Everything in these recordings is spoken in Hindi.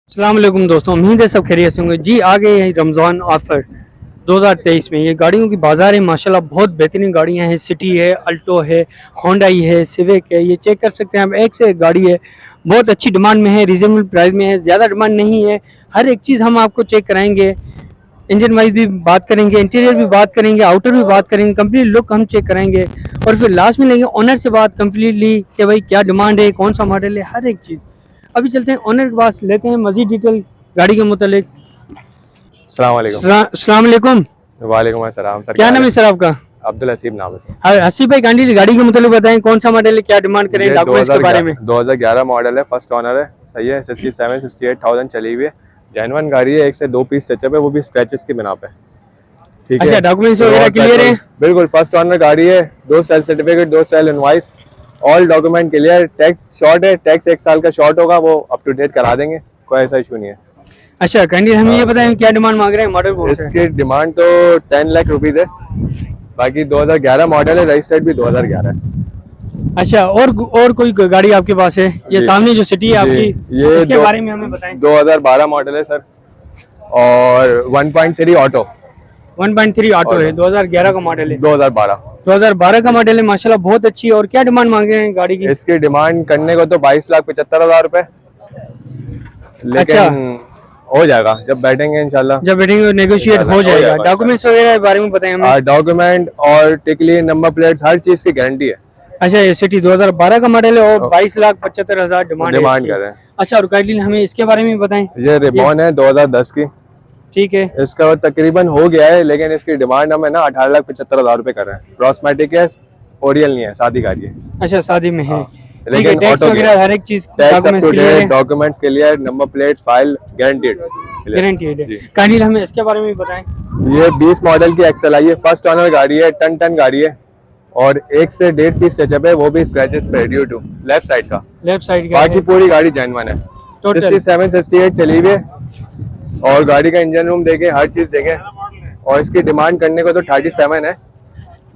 अस्सलाम वालेकुम दोस्तों, उम्मीद है सब खैरियत से होंगे। जी आ गए हैं रमज़ान ऑफर 2023 में। ये गाड़ियों की बाज़ार है माशाल्लाह, बहुत बेहतरीन गाड़ियां हैं। सिटी है, अल्टो है, होंडाई है, सिविक है। ये चेक कर सकते हैं आप, एक से एक गाड़ी है, बहुत अच्छी डिमांड में है, रीजनेबल प्राइस में है, ज़्यादा डिमांड नहीं है। हर एक चीज़ हम आपको चेक कराएंगे, इंजन वाइज भी बात करेंगे, इंटीरियर भी बात करेंगे, आउटर भी बात करेंगे, कंप्लीट लुक हम चेक कराएंगे और फिर लास्ट में लेंगे ओनर से बात कंप्लीटली कि भाई क्या डिमांड है, कौन सा मॉडल है, हर एक चीज़। अभी चलते हैं ओनर के पास, लेते हैं मजीद डिटेल गाड़ी के मुतालिक। अस्सलाम वालेकुम। अस्सलाम वालेकुम। वालेकुम अस्सलाम सर। क्या नाम है सर आपका? अब्दुल हसीब नाम है। हाँ, हसीब भाई गांधी गाड़ी के मुतालिक बताएं, कौन सा मॉडल है, क्या डिमांड करें, ये डॉक्यूमेंट्स के बारे में। 2011 मॉडल है, फर्स्ट ओनर है, सही है। 67-68,000 चली हुई है, जेन्युइन गाड़ी है। एक से दो पीस टचअप है, वो भी स्क्रैचेस की बिना पे। ठीक है, अच्छा, डॉक्यूमेंट्स वगैरह क्लियर है? बिल्कुल फर्स्ट ओनर गाड़ी है, 2 sale certificate, 2 sale invoice, all document clear. Tax short है, टैक्स 1 साल का शॉर्ट होगा, वो अप टू डेट करा देंगे, कोई ऐसा इशू नहीं है। अच्छा कैंडी, हमें ये बताएं क्या डिमांड मांग रहे हैं, मॉडल कौन सा है? इसकी डिमांड तो 10 लाख रुपीज है। बाकी 2011 मॉडल है, रजिस्टर्ड भी 2011 है। अच्छा, और कोई गाड़ी आपके पास है? ये सामने जो सिटी है आपकी, इसके बारे में हमें बताएं। 2012 मॉडल है सर, और 1.3 ऑटो। 1.3 ऑटो है, 2011 का मॉडल है। 2012 का मॉडल है माशाल्लाह, बहुत अच्छी है। और क्या डिमांड मांग रहे हैं गाड़ी की? इसकी डिमांड करने को तो 22,75,000 रुपए, लेकिन हो जाएगा जब बैठेंगे इंशाल्लाह। जब बैठेंगे नेगोशिएट हो जाएगा। डॉक्यूमेंट्स वगैरह के बारे में बताएं हमें। डॉक्यूमेंट और टिकली, नंबर प्लेट, हर चीज की गारंटी है। अच्छा, ये सिटी 2012 का मॉडल है और 22,75,000 डिमांड कर रहे हैं। अच्छा, और गाइडलाइन हमें इसके बारे में बताएं। ये रिबॉन है 2010 की। ठीक है, इसका तकरीबन हो गया है, लेकिन इसकी डिमांड हमें ना 18,75,000 रुपए कर रहे हैं। क्रॉसमेटिक है, ओरियल नहीं है, शादी गाड़ी है। अच्छा शादी में है। लेकिन टैक्स वगैरह हर एक चीज, documents clear, number plate, file guaranteed guaranteed है। काइंडली हमें इसके बारे में भी बताएं। ये 20 मॉडल की एक्सएल है, फर्स्ट ओनर गाड़ी है, टन गाड़ी है, और 1 से 1.5 पीस टचअप है, वो भी स्क्रैचेस पे ड्यू टू लेफ्ट साइड का। बाकी पूरी गाड़ी जेन्युइन है। 67-68 चली हुई है, और गाड़ी का इंजन रूम देखें, हर चीज देखें। और इसकी डिमांड करने को तो 37 है,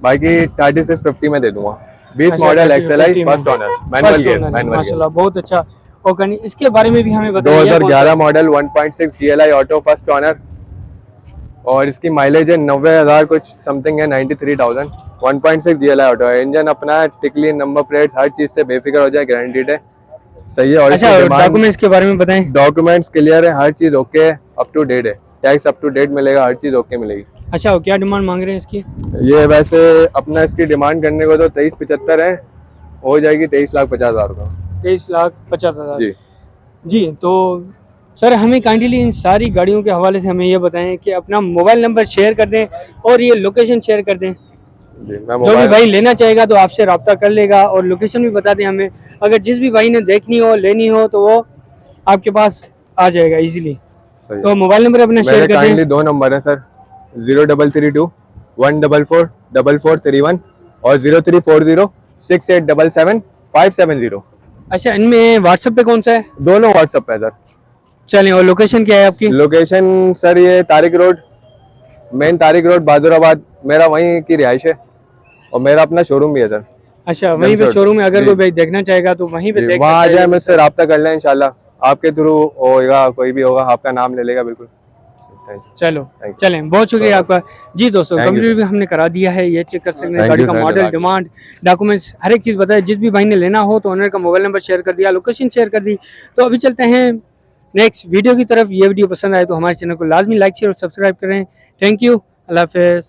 बाकी 3650 में दे दूंगा। 20 model XLi, first owner, manual gear, माशाल्लाह बहुत अच्छा। और इसके बारे में भी हमें बताइए। 2011 model, 1.6 GLI auto, first owner, और इसकी माइलेज है 90,000 कुछ समथिंग है, 93,000। 1.6 GLI ऑटो है, इंजन अपना है, टिकली, नंबर प्लेट, हर चीज से बेफिक्र हो जाए, गारंटीड है, सही है। और अच्छा, डॉक्यूमेंट्स के बारे में बताएं। डॉक्यूमेंट्स क्लियर है, हर चीज ओके है, अप टू डेट है, टैक्स अप टू डेट मिलेगा, हर चीज ओके मिलेगी। अच्छा, क्या डिमांड मांग रहे हैं इसकी? ये वैसे अपना इसकी डिमांड करने को तो 23,75 है, हो जाएगी 23,50,000 रुपये। 23,50,000 जी जी। तो सर हमें काइंडली इन सारी गाड़ियों के हवाले से हमें ये बताएं कि अपना मोबाइल नंबर शेयर कर दें और ये लोकेशन शेयर कर दें। जी, जो भी भाई लेना चाहेगा तो आपसे रब्ता कर लेगा, और लोकेशन भी बता दें हमें। अगर जिस भी भाई ने देखनी हो, लेनी हो, तो वो आपके पास आ जाएगा इजीली। तो मोबाइल नंबर अपना शेयर कर दें। 2 नंबर है सर, 0332 144 4431 और 0340 6877 570। अच्छा, इनमें व्हाट्सएप पे कौन सा है? दोनों व्हाट्सएप पे सर। चलें, और लोकेशन क्या है आपकी? लोकेशन सर ये Tariq road, main Tariq road, Bahadurabad, मेरा वहीं की रिहाइश है, और मेरा अपना शोरूम भी है सर। अच्छा, वहीं पे शोरूम है, अगर कोई भाई देखना चाहेगा तो वहीं पे देख सकता है। वहाँ आ जाए, मुझसे रब्ता कर लें, इंशाल्लाह आपके थ्रू होगा, कोई भी होगा आपका नाम ले लेगा, बिल्कुल। चलो चलें, बहुत शुक्रिया आपका। जी दोस्तों, कंप्लीट भी हमने करा दिया है, ये चेक कर सकते हैं गाड़ी का मॉडल, डिमांड, डॉक्यूमेंट्स, हर एक चीज़ बताए। जिस भी भाई ने लेना हो तो ओनर का मोबाइल नंबर शेयर कर दिया, लोकेशन शेयर कर दी। तो अभी चलते हैं नेक्स्ट वीडियो की तरफ। ये वीडियो पसंद आए तो हमारे चैनल को लाजमी लाइक, शेयर और सब्सक्राइब करें। थैंक यू, अल्लाह हाफिज़।